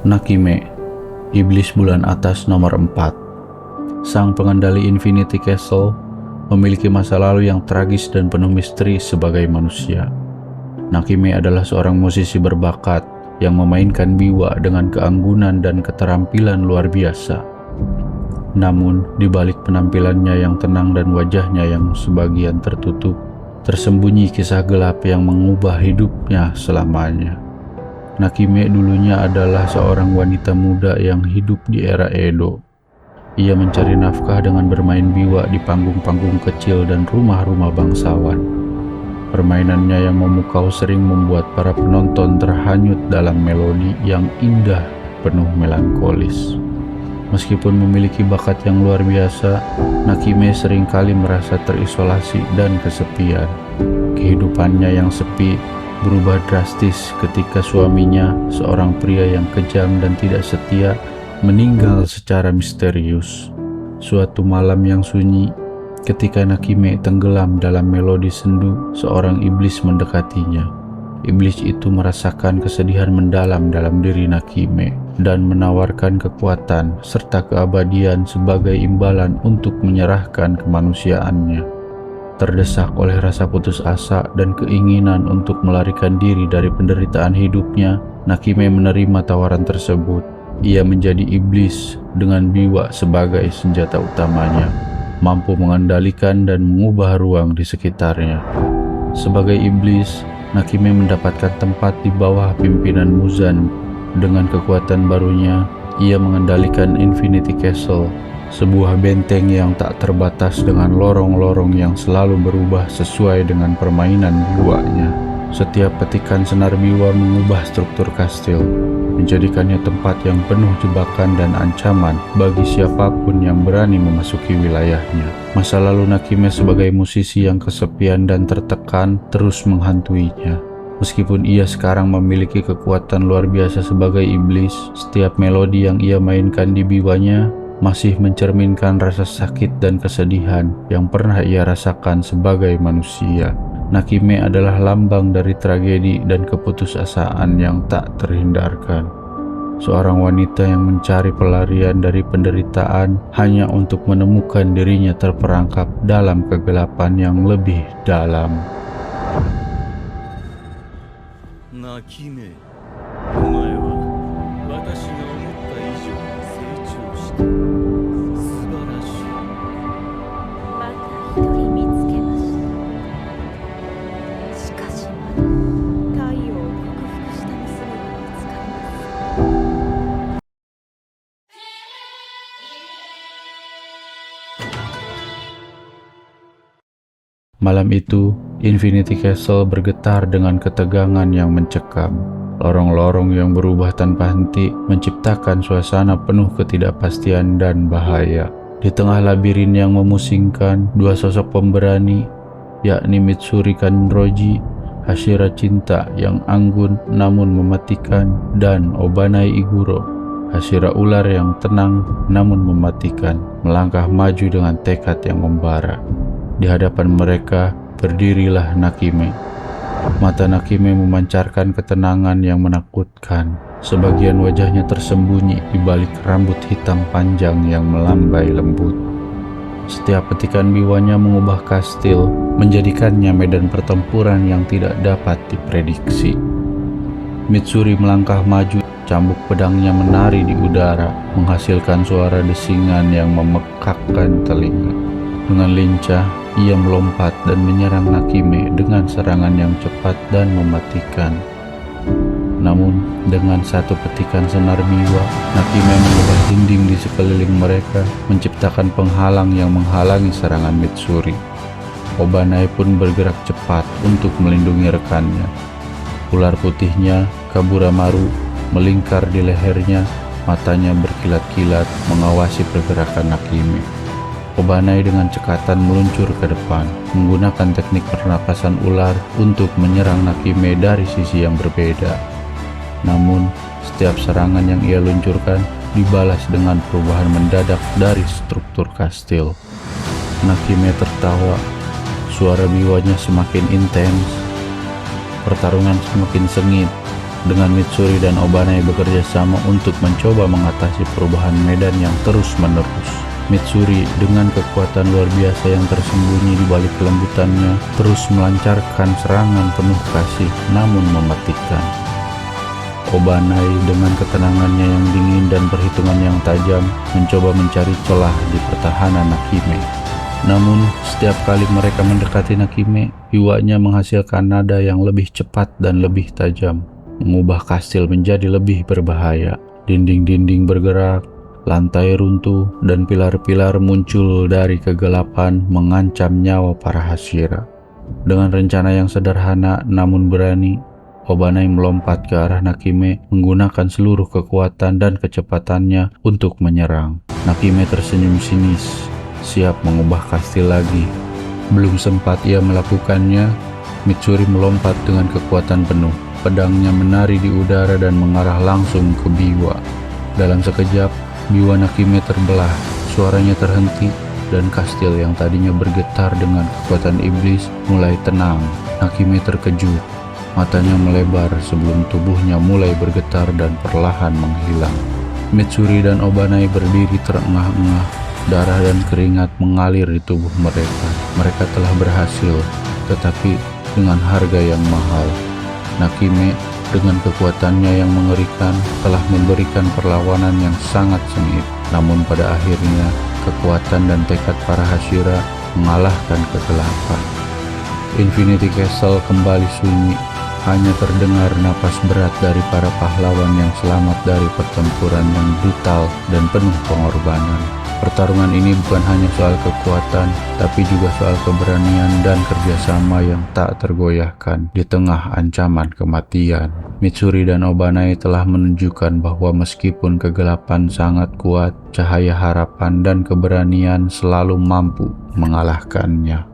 Nakime, Iblis Bulan Atas nomor 4. Sang pengendali Infinity Castle memiliki masa lalu yang tragis dan penuh misteri sebagai manusia. Nakime adalah seorang musisi berbakat yang memainkan biwa dengan keanggunan dan keterampilan luar biasa. Namun, di balik penampilannya yang tenang dan wajahnya yang sebagian tertutup, tersembunyi kisah gelap yang mengubah hidupnya selamanya. Nakime dulunya adalah seorang wanita muda yang hidup di era Edo. Ia mencari nafkah dengan bermain biwa di panggung-panggung kecil dan rumah-rumah bangsawan. Permainannya yang memukau sering membuat para penonton terhanyut dalam melodi yang indah penuh melankolis. Meskipun memiliki bakat yang luar biasa, Nakime seringkali merasa terisolasi dan kesepian. Kehidupannya yang sepi berubah drastis ketika suaminya, seorang pria yang kejam dan tidak setia, meninggal secara misterius. Suatu malam yang sunyi, ketika Nakime tenggelam dalam melodi sendu, seorang iblis mendekatinya. Iblis itu merasakan kesedihan mendalam dalam diri Nakime dan menawarkan kekuatan serta keabadian sebagai imbalan untuk menyerahkan kemanusiaannya. Terdesak oleh rasa putus asa dan keinginan untuk melarikan diri dari penderitaan hidupnya, Nakime menerima tawaran tersebut. Ia menjadi iblis dengan biwa sebagai senjata utamanya, mampu mengendalikan dan mengubah ruang di sekitarnya. Sebagai iblis, Nakime mendapatkan tempat di bawah pimpinan Muzan. Dengan kekuatan barunya, ia mengendalikan Infinity Castle, sebuah benteng yang tak terbatas dengan lorong-lorong yang selalu berubah sesuai dengan permainan biwanya. Setiap petikan senar biwa mengubah struktur kastil, menjadikannya tempat yang penuh jebakan dan ancaman bagi siapapun yang berani memasuki wilayahnya. Masa lalu Nakime sebagai musisi yang kesepian dan tertekan terus menghantuinya. Meskipun ia sekarang memiliki kekuatan luar biasa sebagai iblis, setiap melodi yang ia mainkan di biwanya masih mencerminkan rasa sakit dan kesedihan yang pernah ia rasakan sebagai manusia. Nakime adalah lambang dari tragedi dan keputusasaan yang tak terhindarkan. Seorang wanita yang mencari pelarian dari penderitaan hanya untuk menemukan dirinya terperangkap dalam kegelapan yang lebih dalam. ナキメ、お前は私が思った以上に成長した。素晴らしい。また一人見つけました。しかしまだ太陽を克服した娘が見つかりません。Malam itu, Infinity Castle bergetar dengan ketegangan yang mencekam. Lorong-lorong yang berubah tanpa henti menciptakan suasana penuh ketidakpastian dan bahaya. Di tengah labirin yang memusingkan, dua sosok pemberani, yakni Mitsuri Kanroji, Hashira Cinta yang anggun namun mematikan, dan Obanai Iguro, Hashira Ular yang tenang namun mematikan, melangkah maju dengan tekad yang membara. Di hadapan mereka berdirilah Nakime. Mata Nakime memancarkan ketenangan yang menakutkan. Sebagian wajahnya tersembunyi di balik rambut hitam panjang yang melambai lembut. Setiap petikan biwanya mengubah kastil, menjadikannya medan pertempuran yang tidak dapat diprediksi. Mitsuri melangkah maju, cambuk pedangnya menari di udara, menghasilkan suara desingan yang memekakkan telinga. Dengan lincah, ia melompat dan menyerang Nakime dengan serangan yang cepat dan mematikan. Namun, dengan satu petikan senar biwa, Nakime mengubah dinding di sekeliling mereka, menciptakan penghalang yang menghalangi serangan Mitsuri. Obanai pun bergerak cepat untuk melindungi rekannya. Ular putihnya, Kaburamaru, melingkar di lehernya, matanya berkilat-kilat mengawasi pergerakan Nakime. Obanai dengan cekatan meluncur ke depan, menggunakan teknik pernapasan ular untuk menyerang Nakime dari sisi yang berbeda. Namun, setiap serangan yang ia luncurkan dibalas dengan perubahan mendadak dari struktur kastil. Nakime tertawa, suara biwanya semakin intens. Pertarungan semakin sengit, dengan Mitsuri dan Obanai bekerja sama untuk mencoba mengatasi perubahan medan yang terus-menerus. Mitsuri dengan kekuatan luar biasa yang tersembunyi di balik kelembutannya terus melancarkan serangan penuh kasih namun mematikan. Obanai dengan ketenangannya yang dingin dan perhitungan yang tajam mencoba mencari celah di pertahanan Nakime. Namun, setiap kali mereka mendekati Nakime, biwanya menghasilkan nada yang lebih cepat dan lebih tajam, mengubah kastil menjadi lebih berbahaya. Dinding-dinding bergerak, lantai runtuh, dan pilar-pilar muncul dari kegelapan mengancam nyawa para Hashira. Dengan rencana yang sederhana namun berani, Obanai melompat ke arah Nakime menggunakan seluruh kekuatan dan kecepatannya untuk menyerang. Nakime tersenyum sinis, siap mengubah kastil lagi. Belum sempat ia melakukannya, Mitsuri melompat dengan kekuatan penuh. Pedangnya menari di udara dan mengarah langsung ke biwa. Dalam sekejap, biwa Nakime terbelah, suaranya terhenti, dan kastil yang tadinya bergetar dengan kekuatan iblis mulai tenang. Nakime terkejut, matanya melebar sebelum tubuhnya mulai bergetar dan perlahan menghilang. Mitsuri dan Obanai berdiri terengah-engah, darah dan keringat mengalir di tubuh mereka. Mereka telah berhasil, tetapi dengan harga yang mahal. Nakime dengan kekuatannya yang mengerikan telah memberikan perlawanan yang sangat sengit. Namun pada akhirnya, kekuatan dan tekad para Hashira mengalahkan kegelapan. Infinity Castle kembali sunyi, hanya terdengar napas berat dari para pahlawan yang selamat dari pertempuran yang brutal dan penuh pengorbanan. Pertarungan ini bukan hanya soal kekuatan, tapi juga soal keberanian dan kerjasama yang tak tergoyahkan di tengah ancaman kematian. Mitsuri dan Obanai telah menunjukkan bahwa meskipun kegelapan sangat kuat, cahaya harapan dan keberanian selalu mampu mengalahkannya.